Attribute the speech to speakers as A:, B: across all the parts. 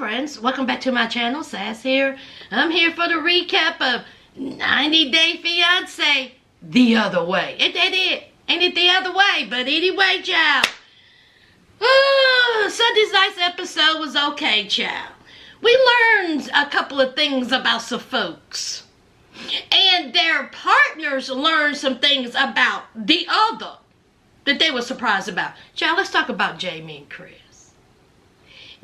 A: friends, welcome back to my channel. Sass here. I'm here for the recap of 90 Day Fiance the other way. Ain't that it? Ain't it the other way? But anyway, child. Sunday's night's episode was okay, child. We learned a couple of things about some folks. And their partners learned some things about the other that they were surprised about. Child, let's talk about Jamie and Chris.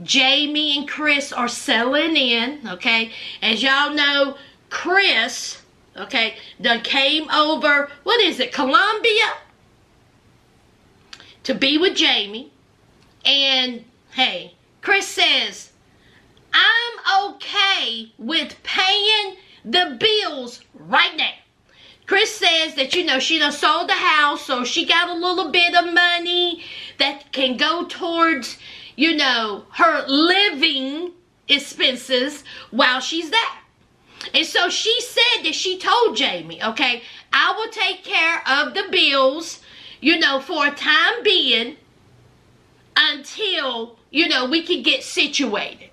A: Jamie and Chris are settling in, okay? As y'all know, Chris, okay, done came over, what is it, Colombia? To be with Jamie. And, hey, Chris says, I'm okay with paying the bills right now. Chris says that, you know, she done sold the house, so she got a little bit of money that can go towards, you know, her living expenses while she's there. And so she said that she told Jamie, okay, I will take care of the bills, you know, for a time being until, you know, we can get situated.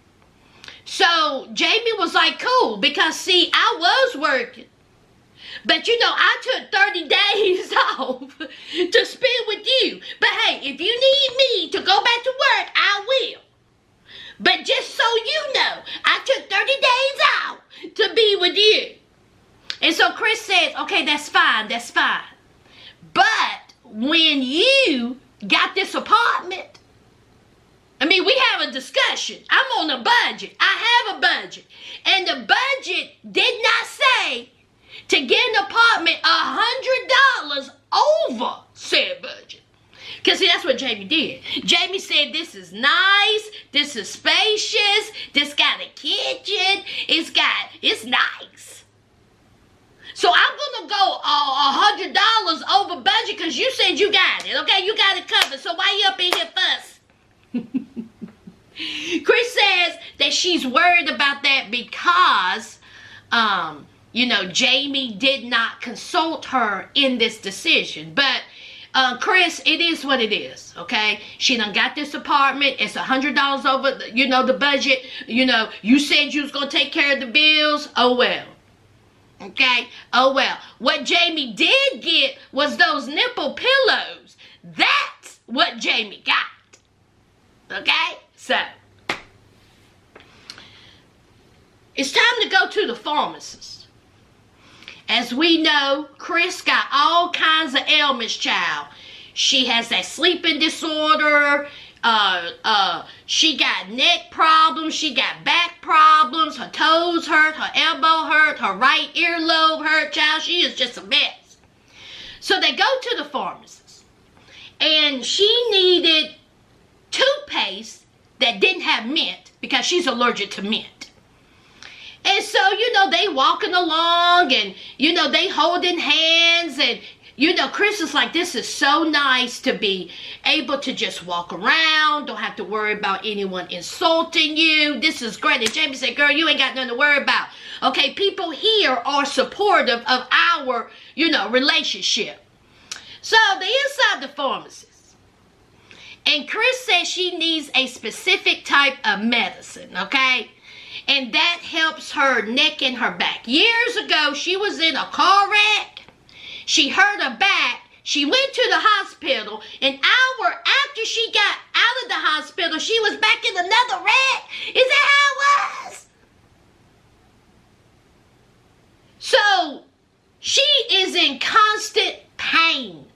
A: So Jamie was like, cool, because see, I was working. But, you know, I took 30 days off to spend with you. But, hey, if you need me to go back to work, I will. But just so you know, I took 30 days out to be with you. And so Chris says, okay, that's fine, that's fine. But when you got this apartment, I mean, we have a discussion. I'm on a budget. I have a budget. And the budget did not say to get an apartment $100 over said budget. Because see, that's what Jamie did. Jamie said, this is nice, this is spacious, this got a kitchen, it's nice. So I'm going to go $100 over budget because you said you got it, okay? You got it covered, so why you up in here fussing? Chris says that she's worried about that because, you know, Jamie did not consult her in this decision. But, Chris, it is what it is, okay? She done got this apartment. It's $100 over, you know, the budget. You know, you said you was going to take care of the bills. Oh, well. Okay? Oh, well. What Jamie did get was those nipple pillows. That's what Jamie got. Okay? So, it's time to go to the pharmacist. As we know, Chris got all kinds of ailments, child. She has that sleeping disorder. She got neck problems. She got back problems. Her toes hurt. Her elbow hurt. Her right earlobe hurt, child. She is just a mess. So they go to the pharmacist. And she needed toothpaste that didn't have mint because she's allergic to mint. And so, you know, they walking along and, you know, they holding hands and, you know, Chris is like, this is so nice to be able to just walk around. Don't have to worry about anyone insulting you. This is great. And Jamie said, girl, you ain't got nothing to worry about. Okay, people here are supportive of our, you know, relationship. So they're inside the pharmacy. And Chris says she needs a specific type of medicine, okay? And that helps her neck and her back. Years ago, she was in a car wreck. She hurt her back. She went to the hospital. An hour after she got out of the hospital, she was back in another wreck. Is that how it was? So, she is in constant pain.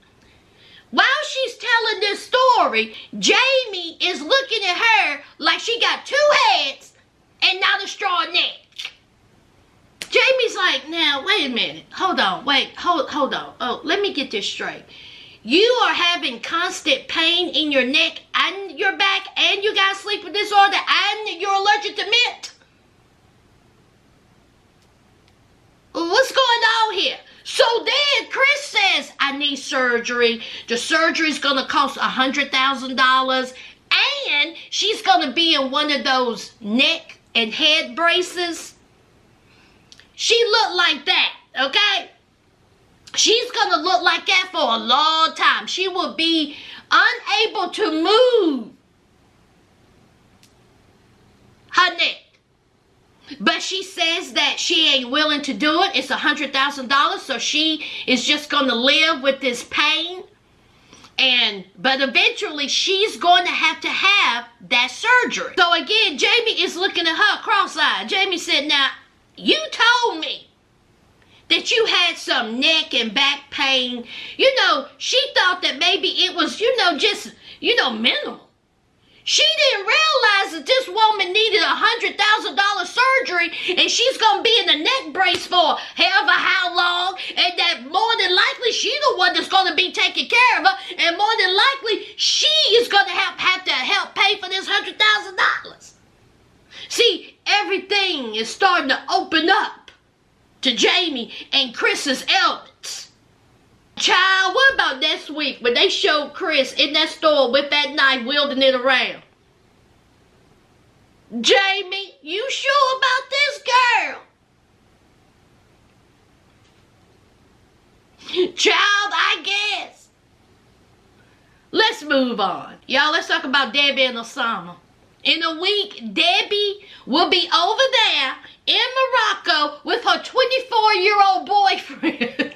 A: While she's telling this story, Jamie is looking at her like she got two heads and not a straw neck. Jamie's like, now, wait a minute. Hold on. Wait, hold on. Oh, let me get this straight. You are having constant pain in your neck and your back, and you got sleeping disorder, and you're allergic to mint. What's going on here? So then Chris says, I need surgery. The surgery is going to cost $100,000. And she's going to be in one of those neck and head braces. She looked like that, okay? She's going to look like that for a long time. She will be unable to move her neck. she says that she ain't willing to do it. It's $100,000, so she is just going to live with this pain. But eventually she's going to have that surgery. So again, Jamie is looking at her cross-eyed. Jamie said, now, you told me that you had some neck and back pain. You know, she thought that maybe it was, just, minimal. She didn't realize that this woman needed $100,000 surgery, and she's going to be in a neck brace for however how long, and that more than likely she the one that's going to be taking care of her, and more than likely she is going to have to help pay for this $100,000. See, everything is starting to open up to Jamie and Chris's ailments. Child, what about next week when they showed Chris in that store with that knife wielding it around? Jamie, you sure about this girl? Child, I guess. Let's move on. Y'all, let's talk about Debbie and Osama. In a week, Debbie will be over there in Morocco with her 24-year-old boyfriend.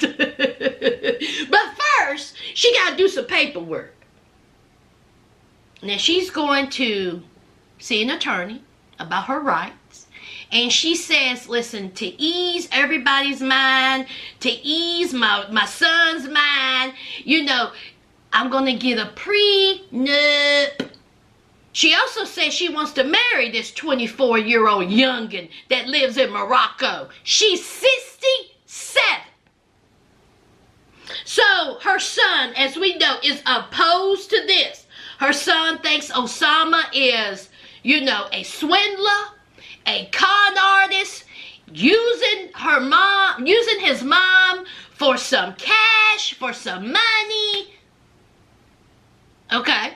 A: But first, she got to do some paperwork. Now, she's going to see an attorney about her rights. And she says, listen, to ease everybody's mind, to ease my son's mind, I'm going to get a prenup. She also says she wants to marry this 24-year-old youngin that lives in Morocco. She's 67. So her son, as we know, is opposed to this. Her son thinks Osama is, a swindler, a con artist, using his mom for some cash, for some money. Okay.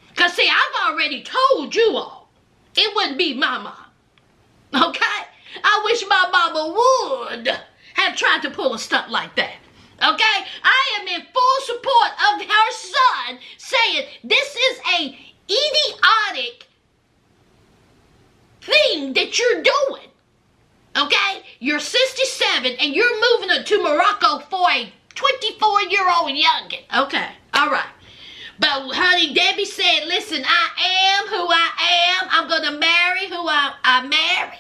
A: Because, see, I've already told you all, it wouldn't be my mom. Okay? I wish my mama would have tried to pull a stunt like that. Okay? I am in full support of her son saying this is a idiotic thing that you're doing. Okay? You're 67 and you're moving to Morocco for a 24-year-old youngin. Okay. All right. But, honey, Debbie said, listen, I am who I am. I'm going to marry who I marry.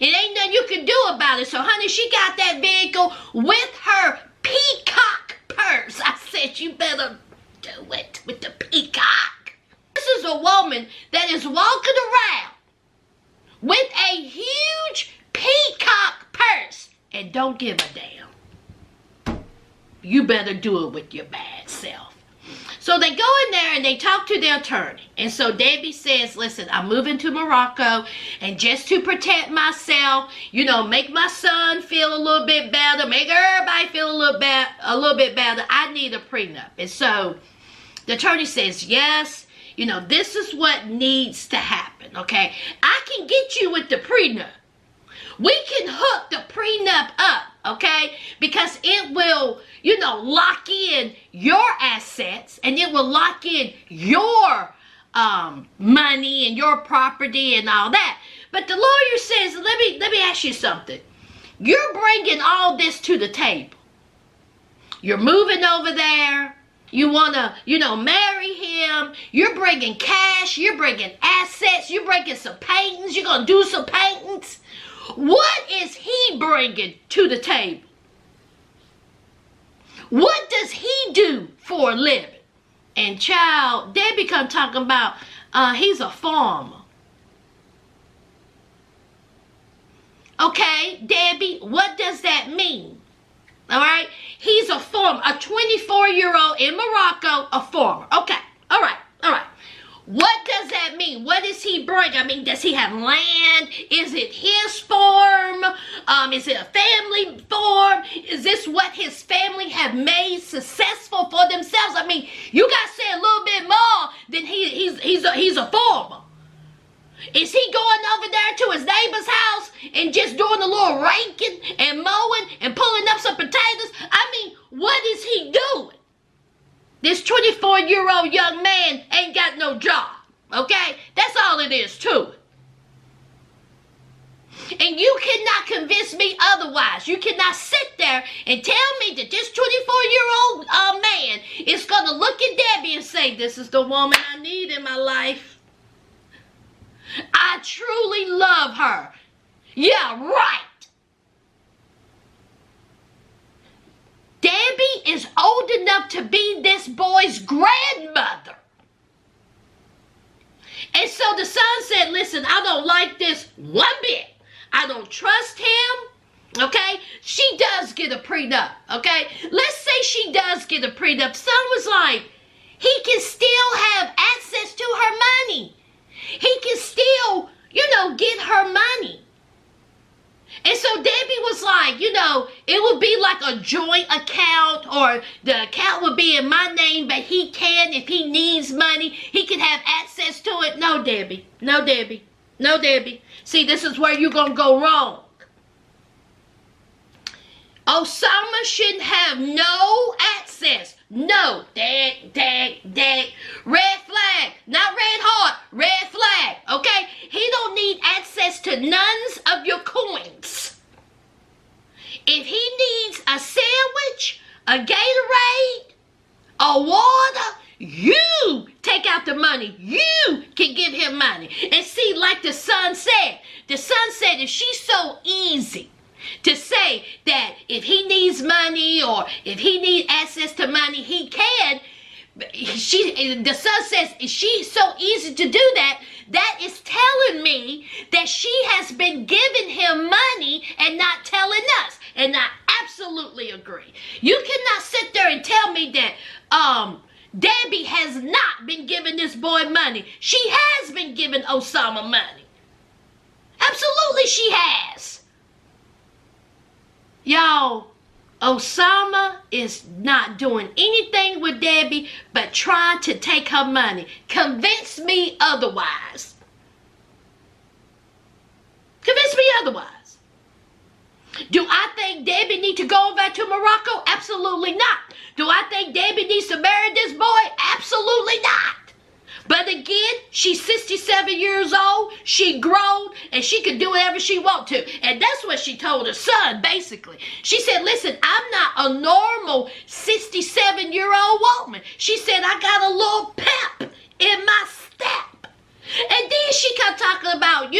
A: It ain't nothing you can do about it. So, honey, she got that vehicle with her peacock purse. I said, you better do it with the peacock. This is a woman that is walking around with a huge peacock purse and don't give a damn. You better do it with your bad self. So they go in there and they talk to the attorney. And so Debbie says, listen, I'm moving to Morocco, and just to protect myself, make my son feel a little bit better, make everybody feel a little bit better, I need a prenup. And so the attorney says, yes, this is what needs to happen, okay? I can get you with the prenup. We can hook the prenup up, okay? Because it will, lock in your assets, and it will lock in your money and your property and all that. But the lawyer says, let me ask you something. You're bringing all this to the table. You're moving over there. You want to, marry him. You're bringing cash. You're bringing assets. You're bringing some paintings. You're going to do some paintings. What is he bringing to the table? What does he do for a living? And child, Debbie come talking about, he's a farmer. Okay, Debbie, what does that mean? All right, he's a farmer, a 24-year-old in Morocco, a farmer. Okay, all right. What does that mean? What does he bring? I mean, does he have land? Is it his farm? Is it a family farm? Is this what his family have made successful for themselves? I mean, you got to say a little bit more than he's a farmer. Is he going over there to his neighbor's house and just doing a little raking and mowing and pulling up some potatoes? I mean, what is he doing? This 24-year-old young man ain't got no job, okay? That's all it is to it. And you convince me otherwise. You cannot sit there and tell me that this 24-year-old man is going to look at Debbie and say, this is the woman I need in my life. I truly love her. Yeah, right. Debbie is old enough to be this boy's grandmother. And so the son said, listen, I don't like this one bit. I don't trust him. Okay? She does get a prenup. Okay? Let's say she does get a prenup. Son was like, he can still have access to her money. He can still, get her money. And so Debbie was like, it would be like a joint account, or the account would be in my name, but he can, if he needs money, he can have access to it. No, Debbie. No, Debbie. No, Debbie. See, this is where you're going to go wrong. Osama shouldn't have no access. No. Dad. Red flag. Not red heart. Red flag. Okay? He don't need access to none of your coins. If he needs a sandwich, a Gatorade, a water, you take out the money. You can give him money. And see, like the son said if she's so easy to say that if he needs money or if he needs access to money, he can. The son says she's so easy to do that. That is telling me that she has been giving him money and not telling us. And I absolutely agree. You cannot sit there and tell me that Debbie has not been giving this boy money. She has been giving Osama money. Absolutely she has. Y'all, Osama is not doing anything with Debbie but trying to take her money. Convince me otherwise. Convince me otherwise. Do I think Debbie needs to go back to Morocco? Absolutely not. Do I think Debbie needs to marry this boy? Absolutely not. But again, she's 67 years old, she grown, and she can do whatever she wants to. And that's what she told her son, basically. She said, listen, I'm not a normal 67-year-old woman. She said, I got a little pep in my step. And then she kept talking about,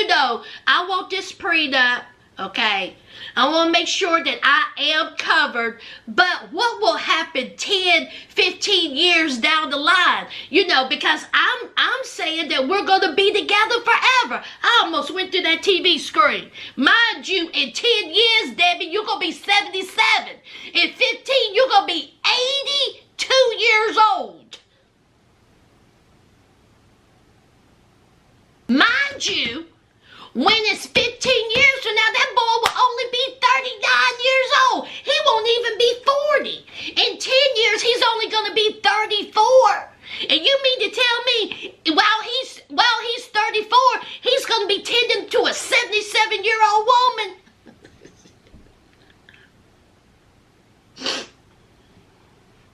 A: I want this prenup, okay? I want to make sure that I am covered, but what will happen 10, 15 years down the line? Because I'm saying that we're going to be together forever. I almost went through that TV screen. Mind you, in 10 years, Debbie, you're going to be 77. In 15, you're going to be 82 years old. Mind you, when it's 15 years from now, that boy will only be 39 years old. He won't even be 40. In 10 years, he's only going to be 34. And you mean to tell me, while he's 34, he's going to be tending to a 77-year-old woman?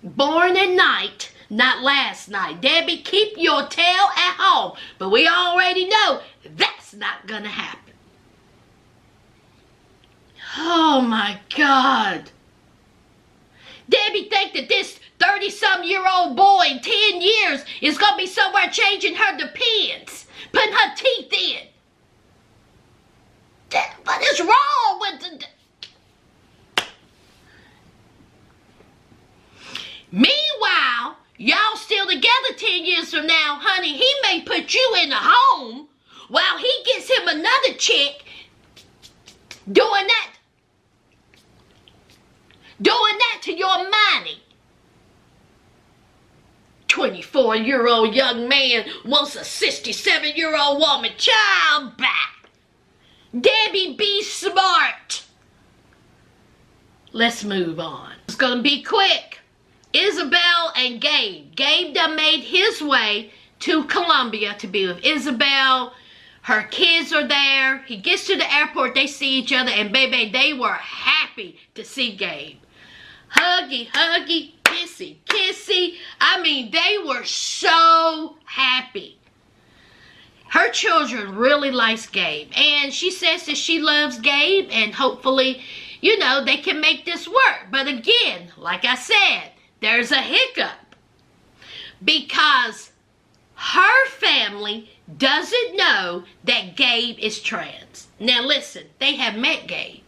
A: Born at night, not last night. Debbie, keep your tail at home. But we already know that's not gonna happen. Oh my God. Debbie think that this 30-some-year-old boy in 10 years is gonna be somewhere changing her depends, putting her teeth in. What is wrong with the... Meanwhile, y'all still together 10 years from now, honey, he may put you in a home while he gets him another chick doing that to your money. 24-year-old young man wants a 67-year-old woman. Child back. Debbie, be smart. Let's move on. It's going to be quick. Isabelle and Gabe. Gabe done made his way to Colombia to be with Isabelle. Her kids are there. He gets to the airport. They see each other. And baby, they were happy to see Gabe. Huggy, huggy, kissy, kissy. I mean, they were so happy. Her children really likes Gabe. And she says that she loves Gabe and hopefully, you know, they can make this work. But again, like I said, there's a hiccup. Because her family doesn't know that Gabe is trans. Now listen, they have met Gabe.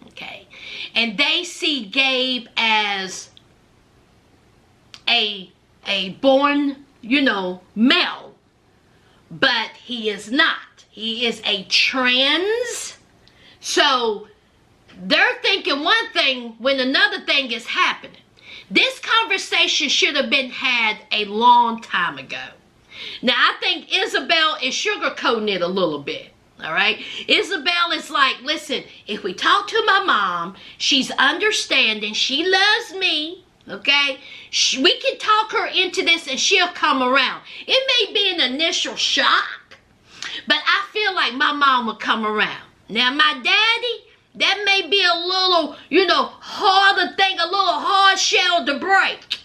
A: Okay. And they see Gabe as a born, you know, male. But he is not. He is a trans. So they're thinking one thing when another thing is happening. This conversation should have been had a long time ago. Now, I think Isabel is sugarcoating it a little bit. All right. Isabel is like, listen, if we talk to my mom, she's understanding. She loves me. Okay. We can talk her into this and she'll come around. It may be an initial shock, but I feel like my mom will come around. Now, my daddy, that may be a little, you know, harder thing, a little hard shell to break.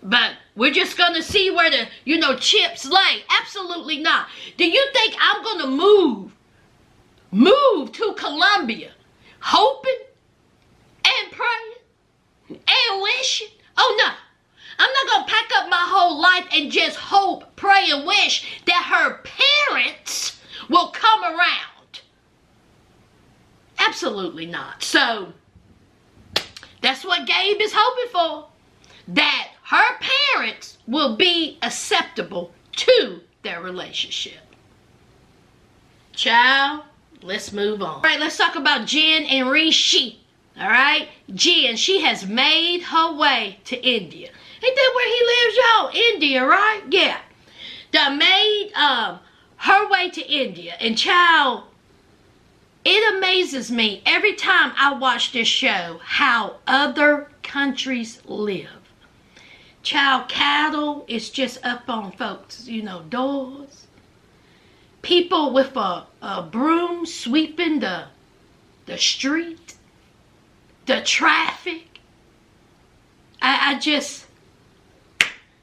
A: But we're just going to see where the, you know, chips lay. Absolutely not. Do you think I'm going to move to Colombia, hoping and praying and wishing? Oh, no. I'm not going to pack up my whole life and just hope, pray, and wish that her parents will come around. Absolutely not. So, that's what Gabe is hoping for. That her parents will be acceptable to their relationship. Child, let's move on. All right, let's talk about Jen and Rishi. All right, Jen, she has made her way to India. Ain't that where he lives, y'all? India, right? Yeah. Done made her way to India. And child, it amazes me every time I watch this show how other countries live. Child, cattle is just up on folks, you know, doors. People with a broom sweeping the street, the traffic. I just,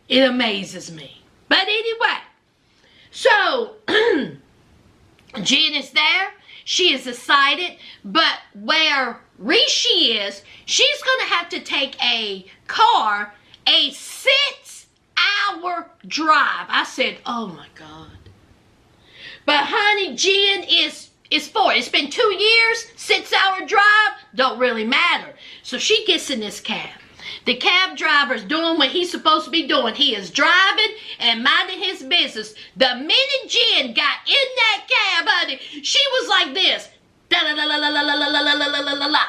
A: it amazes me. But anyway, so Jen is there. She is excited. But where Rishi is, she's going to have to take a car, a 6-hour drive. I said, oh my God. But honey, Jen is for it. It's been 2 years, 6-hour drive, don't really matter. So she gets in this cab. The cab driver's doing what he's supposed to be doing. He is driving and minding his business. The minute Jen got in that cab, honey, she was like this. Da la la la la la la la la la la la la.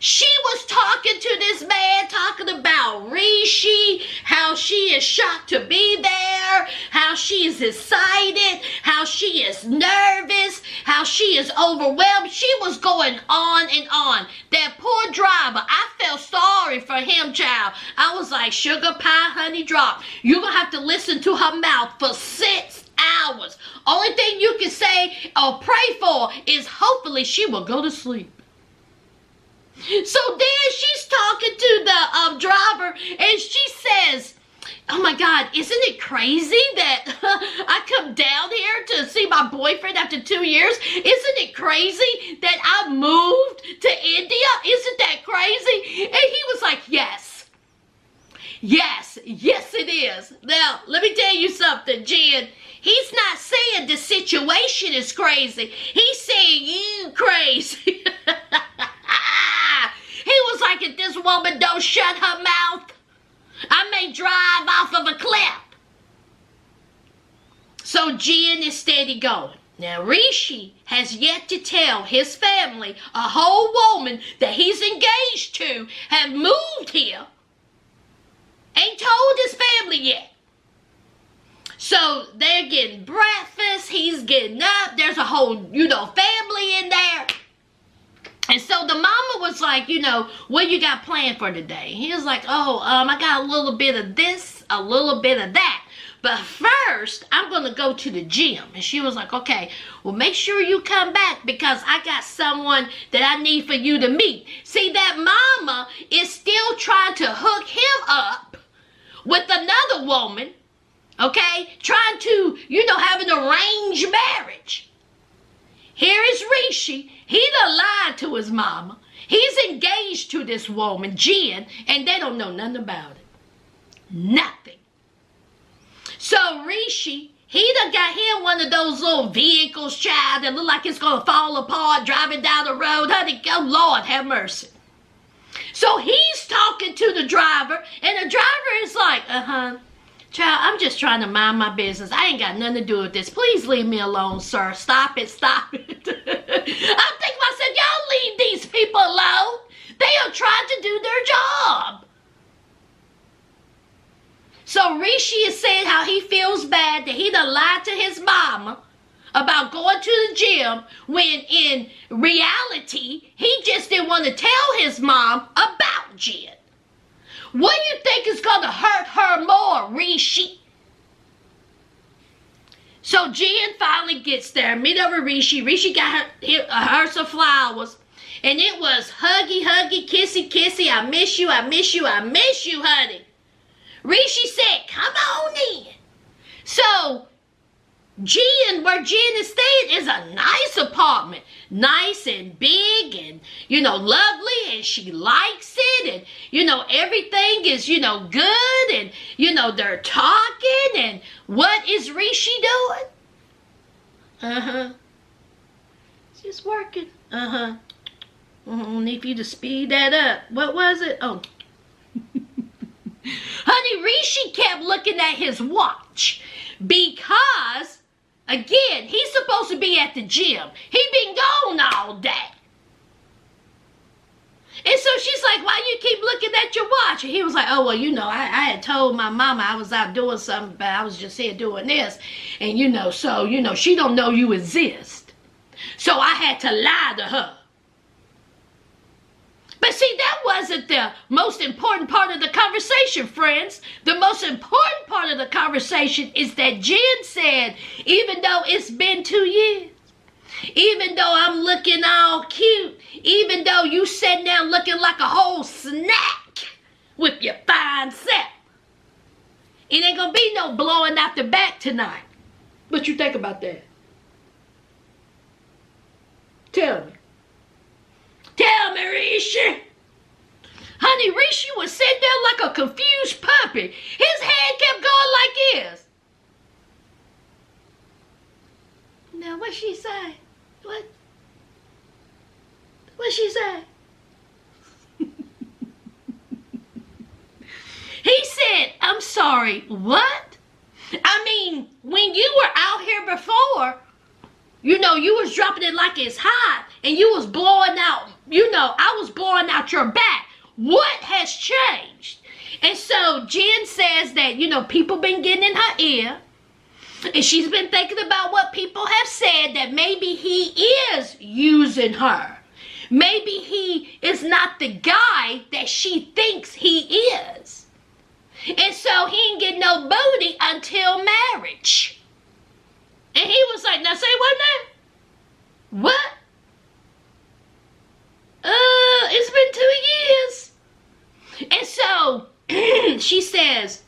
A: She was talking to this man, talking about Rishi, how she is shocked to be there, how she is excited, how she is nervous, how she is overwhelmed. She was going on and on. That poor driver, I felt sorry for him, child. I was like, sugar pie, honey drop. You're going to have to listen to her mouth for 6 hours. Only thing you can say or pray for is hopefully she will go to sleep. So then she's talking to the driver and she says, oh my God, isn't it crazy that I come down here to see my boyfriend after 2 years? Isn't it crazy that I moved to India? Isn't that crazy? And he was like, yes. Yes, yes it is. Now, let me tell you something, Jen. He's not saying the situation is crazy. He's saying you crazy. He was like, if this woman don't shut her mouth, I may drive off of a cliff. So Jen is steady going. Now Rishi has yet to tell his family, a whole woman that he's engaged to, have moved here. Ain't told his family yet. So they're getting breakfast. He's getting up. There's a whole, family in there. And so the mama was like, what you got planned for today? He was like, I got a little bit of this, a little bit of that. But first, I'm going to go to the gym. And she was like, okay, well, make sure you come back because I got someone that I need for you to meet. See, that mama is still trying to hook him up with another woman. Okay, trying to, have an marriage. Here is Rishi. He done lied to his mama. He's engaged to this woman, Jen, and they don't know nothing about it. Nothing. So Rishi, he done got him one of those little vehicles, child, that look like it's going to fall apart driving down the road. Honey, oh Lord, have mercy. So he's talking to the driver, and the driver is like, child, I'm just trying to mind my business. I ain't got nothing to do with this. Please leave me alone, sir. Stop it, stop it. I'm thinking myself, y'all leave these people alone. They are trying to do their job. So Rishi is saying how he feels bad that he done lied to his mama about going to the gym when in reality, he just didn't want to tell his mom about Jen. What do you think is going to hurt her more, Rishi? So Jen finally gets there, meet up with Rishi. Rishi got her some flowers. And it was huggy, huggy, kissy, kissy. I miss you, I miss you, I miss you, honey. Rishi said, come on in. So Jen, where Jen is staying, is a nice apartment. Nice and big and, lovely, and she likes it, and, everything is, good, and, they're talking, and what is Rishi doing? She's working. Need for you to speed that up. What was it? Oh. Honey, Rishi kept looking at his watch because, again, he's supposed to be at the gym. He been gone all day. And so she's like, why you keep looking at your watch? And he was like, oh, well, I had told my mama I was out doing something, but I was just here doing this. And, she don't know you exist. So I had to lie to her. But see, that wasn't the most important part of the conversation, friends. The most important part of the conversation is that Jen said, even though it's been 2 years, even though I'm looking all cute, even though you sitting there looking like a whole snack with your fine self, it ain't gonna be no blowing out the back tonight. What you think about that? Tell me. Tell me, Rishi. Honey, Rishi was sitting there like a confused puppy. His head kept going like this. Now, what'd she say? What'd she say? He said, I'm sorry, what? I mean, when you were out here before, you was dropping it like it's hot, and you was blowing out, I was blowing out your back. What has changed? And so Jen says that, people been getting in her ear, and she's been thinking about what people have said, that maybe he is using her. Maybe he is not the guy that she thinks he is. And so he ain't get no booty until marriage. And he was like, now say what now? What? It's been 2 years. And so she says,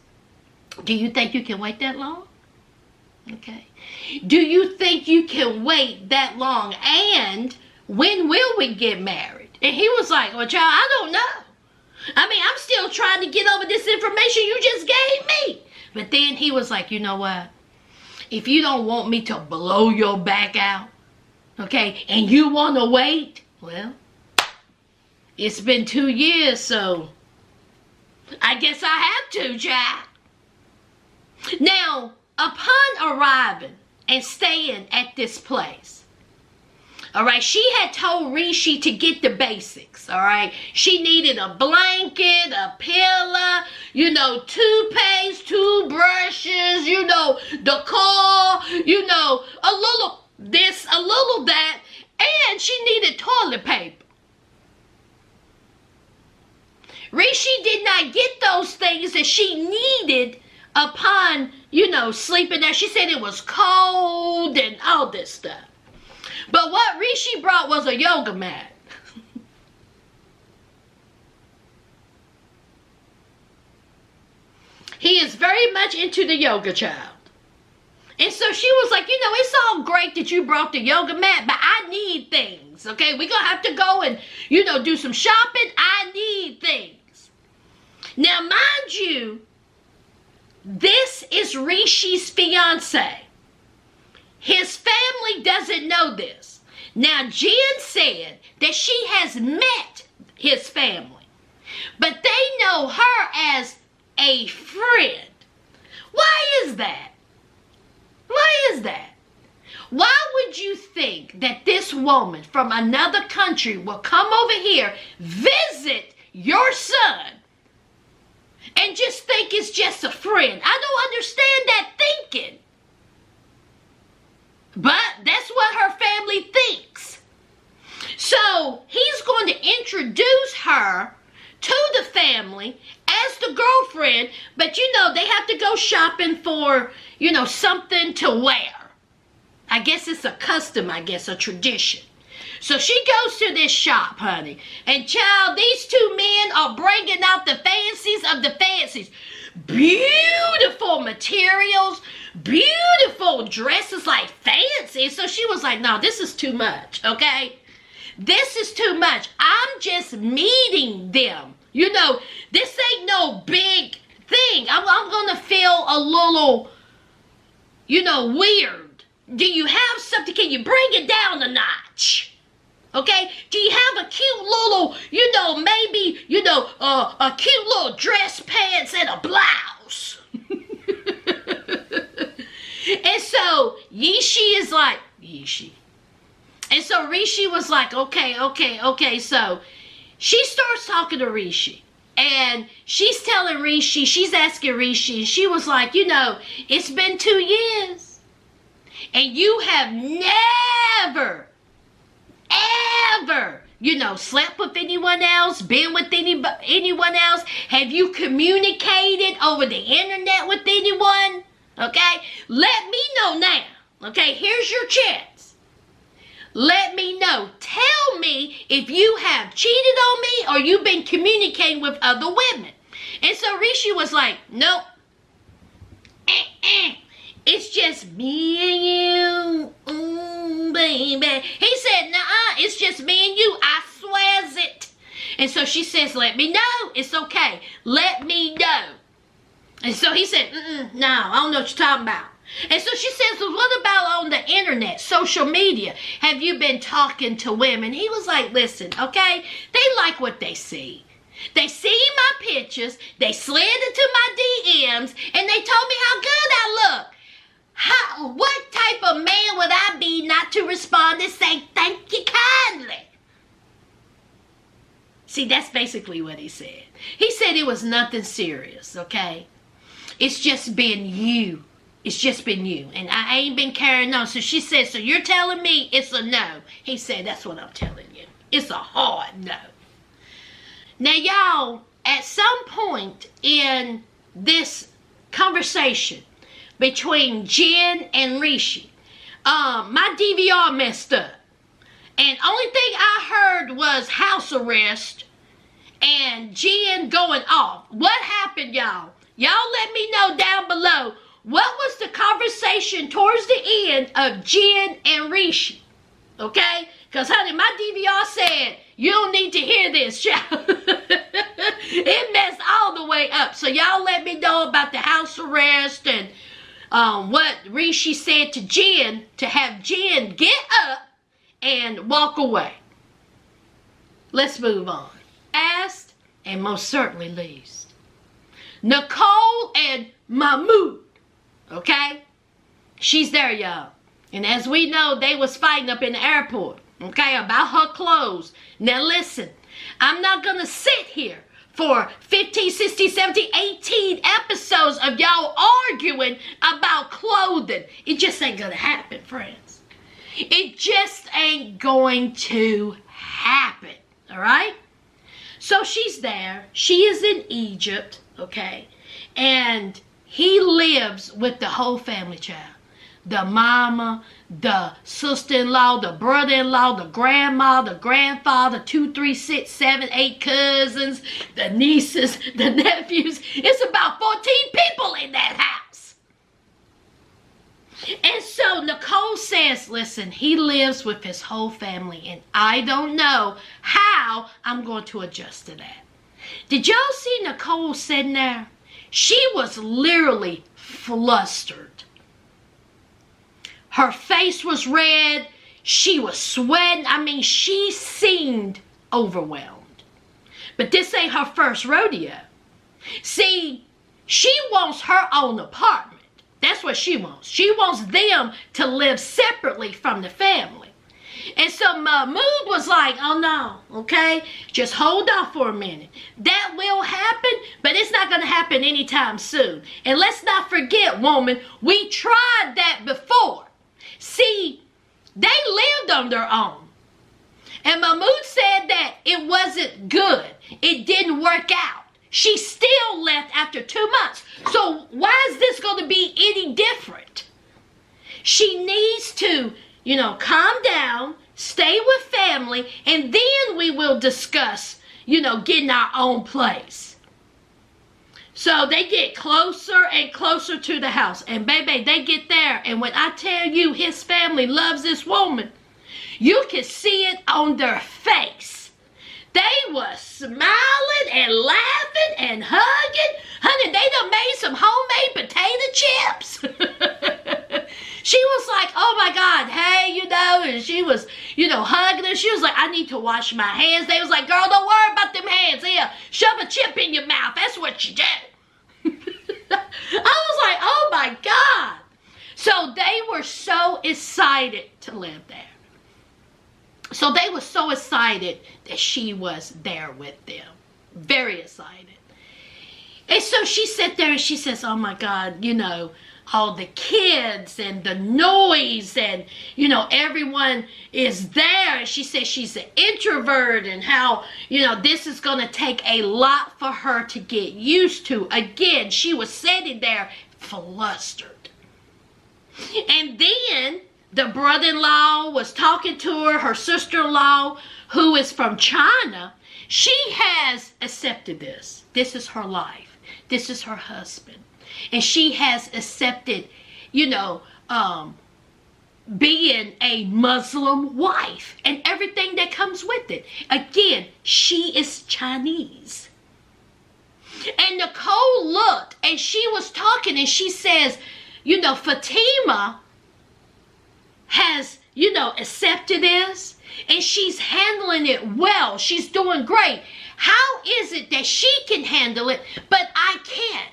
A: do you think you can wait that long? Okay. Do you think you can wait that long? And when will we get married? And he was like, well, child, I don't know. I mean, I'm still trying to get over this information you just gave me. But then he was like, you know what? If you don't want me to blow your back out, okay, and you want to wait, well, it's been 2 years, so I guess I have to, child. Now, upon arriving and staying at this place, all right, she had told Rishi to get the basics, all right? She needed a blanket, a pillow, toothpaste, toothbrushes, the car, a little this, a little that, and she needed toilet paper. Rishi did not get those things that she needed upon, sleeping there. She said it was cold and all this stuff. But what Rishi brought was a yoga mat. He is very much into the yoga, child. And so she was like, it's all great that you brought the yoga mat, but I need things, okay? We're going to have to go and, do some shopping. I need things. Now, mind you, this is Rishi's fiance. His family doesn't know this. Now, Jen said that she has met his family, but they know her as a friend. Why is that? Why is that? Why would you think that this woman from another country will come over here, visit your son, and just think it's just a friend? I don't understand that thinking. But that's what her family thinks. So he's going to introduce her to the family as the girlfriend, but they have to go shopping for, something to wear. I guess it's a custom, a tradition. So she goes to this shop, honey, and child, these two men are bringing out the fancies of the fancies. Beautiful materials, beautiful dresses, like fancy. So she was like, no, this is too much, okay? This is too much. I'm just meeting them. This ain't no big thing. I'm going to feel a little, weird. Do you have something? Can you bring it down a notch? Okay? Do you have a cute little, maybe, a cute little dress, pants, and a blouse? And so Rishi is like, Rishi. And so Rishi was like, okay. So she starts talking to Rishi. And she's telling Rishi, she's asking Rishi, and she was like, it's been 2 years. And you have never, ever, slept with anyone else, been with anyone else? Have you communicated over the internet with anyone? Okay? Let me know now. Okay? Here's your chance. Let me know. Tell me if you have cheated on me or you've been communicating with other women. And so Rishi was like, nope. It's just me and you, baby. He said, nuh-uh, it's just me and you. I swears it. And so she says, let me know. It's okay. Let me know. And so he said, no, I don't know what you're talking about. And so she says, well, what about on the internet, social media? Have you been talking to women? He was like, listen, okay, they like what they see. They see my pictures, they slid into my DMs, and they told me how good I look. What type of man would I be not to respond and say, thank you kindly? See, that's basically what he said. He said it was nothing serious, okay? It's just been you. It's just been you. And I ain't been carrying on. So she said, so you're telling me it's a no. He said, that's what I'm telling you. It's a hard no. Now, y'all, at some point in this conversation between Jen and Rishi, my DVR messed up. And only thing I heard was house arrest and Jen going off. What happened, y'all? Y'all let me know down below. What was the conversation towards the end of Jen and Rishi? Okay? Because, honey, my DVR said, you don't need to hear this, y'all. It messed all the way up. So, y'all let me know about the house arrest and what Rishi said to Jen to have Jen get up and walk away. Let's move on. Last and most certainly least, Nicole and Mahmoud. Okay? She's there, y'all. And as we know, they was fighting up in the airport. Okay? About her clothes. Now listen. I'm not going to sit here for 15, 16, 17, 18 episodes of y'all arguing about clothing. It just ain't going to happen, friends. It just ain't going to happen. Alright? So she's there. She is in Egypt. Okay? And he lives with the whole family, child. The mama, the sister-in-law, the brother-in-law, the grandma, the grandfather, 2, 3, 6, 7, 8 cousins, the nieces, the nephews. It's about 14 people in that house. And so Nicole says, listen, he lives with his whole family, and I don't know how I'm going to adjust to that. Did y'all see Nicole sitting there? She was literally flustered. Her face was red. She was sweating. I mean, she seemed overwhelmed. But this ain't her first rodeo. See, she wants her own apartment. That's what she wants. She wants them to live separately from the family. And so Mahmoud was like, oh no, okay? Just hold off for a minute. That will happen, but it's not going to happen anytime soon. And let's not forget, woman, we tried that before. See, they lived on their own. And Mahmoud said that it wasn't good. It didn't work out. She still left after 2 months. So why is this going to be any different? She needs to, calm down, stay with family, and then we will discuss, getting our own place. So they get closer and closer to the house. And baby, they get there. And when I tell you his family loves this woman, you can see it on their face. They was smiling and laughing and hugging. Honey, they done made some homemade potato chips. She was like, oh my God, hey, and she was, hugging her. She was like, I need to wash my hands. They was like, girl, don't worry about them hands. Here, shove a chip in your mouth. That's what you do. I was like, oh my God. So they were so excited to live there. So they were so excited that she was there with them. Very excited. And so she sat there and she says, oh my God, all the kids and the noise and, everyone is there. And she says she's an introvert and how, this is going to take a lot for her to get used to. Again, she was sitting there flustered. And then the brother-in-law was talking to her sister-in-law, who is from China. She has accepted this. This is her life. This is her husband. And she has accepted, being a Muslim wife and everything that comes with it. Again, she is Chinese. And Nicole looked and she was talking and she says, Fatima has, accepted this and she's handling it well. She's doing great. How is it that she can handle it, but I can't?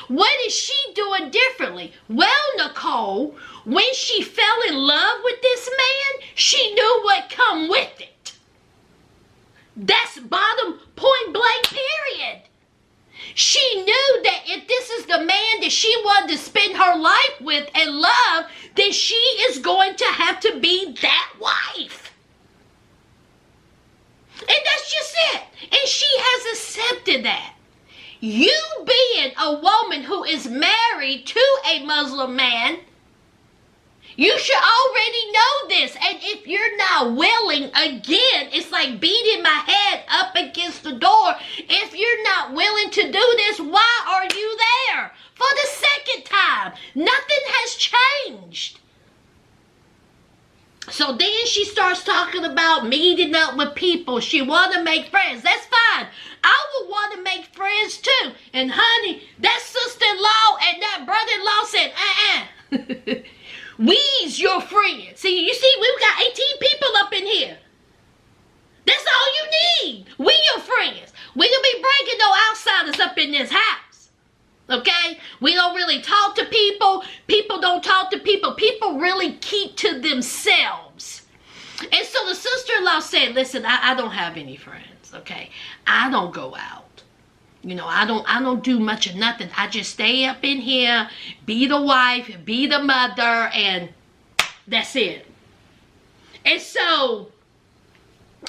A: What is she doing differently? Well, Nicole, when she fell in love with this man, she knew what come with it. That's bottom point blank period. She knew that if this is the man that she wanted to spend her life with and love, then she is going to have to be that wife. And that's just it. And she has accepted that. You being a woman who is married to a Muslim man, you should already know this. And if you're not willing, again, it's like beating my head up against the door. If you're not willing to do this, why are you there? For the second time. Nothing has changed. So then she starts talking about meeting up with people. She want to make friends. That's fine. I would want to make friends too. And honey, that sister-in-law and that brother-in-law said, we's your friend. See, you see, we've got 18 people up in here. That's all you need. We your friends. We don't be bringing no outsiders up in this house. Okay? We don't really talk to people. People don't talk to people. People really keep to themselves. And so the sister-in-law said, listen, I don't have any friends, okay? I don't go out. I don't do much of nothing. I just stay up in here, be the wife, be the mother, and that's it. And so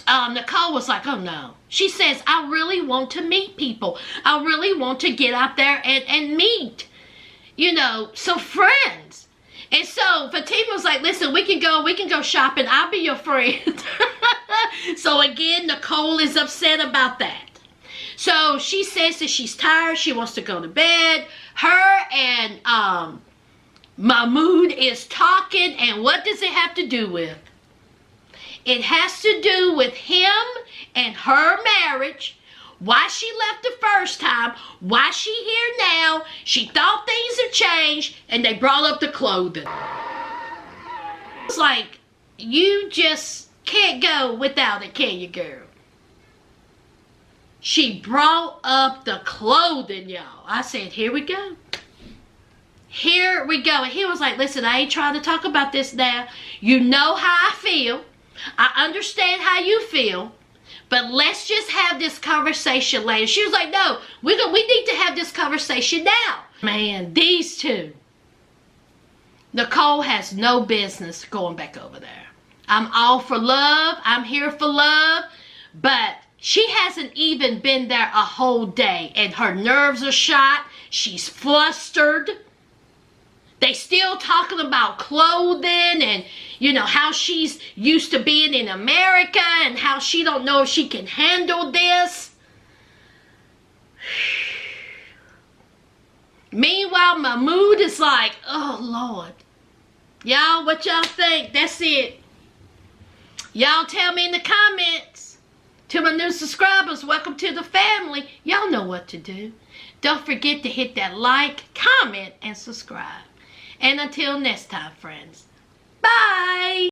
A: Nicole was like, oh no. She says, I really want to meet people. I really want to get out there and meet, some friends. And so Fatima was like, listen, we can go shopping. I'll be your friend. So again, Nicole is upset about that. So she says that she's tired. She wants to go to bed. Her and Mahmoud is talking, and what does it have to do with? It has to do with him and her marriage, why she left the first time, why she here now. She thought things have changed, and they brought up the clothing. It's like, you just can't go without it, can you, girl? She brought up the clothing, y'all. I said, here we go. Here we go. And he was like, listen, I ain't trying to talk about this now. You know how I feel. I understand how you feel. But let's just have this conversation later. She was like, no, we need to have this conversation now. Man, these two. Nicole has no business going back over there. I'm all for love. I'm here for love. But she hasn't even been there a whole day. And her nerves are shot. She's flustered. They still talking about clothing and, you know, how she's used to being in America and how she don't know if she can handle this. Meanwhile, Mahmoud is like, oh, Lord. Y'all, what y'all think? That's it. Y'all tell me in the comments. To my new subscribers, welcome to the family. Y'all know what to do. Don't forget to hit that like, comment, and subscribe. And until next time, friends, bye!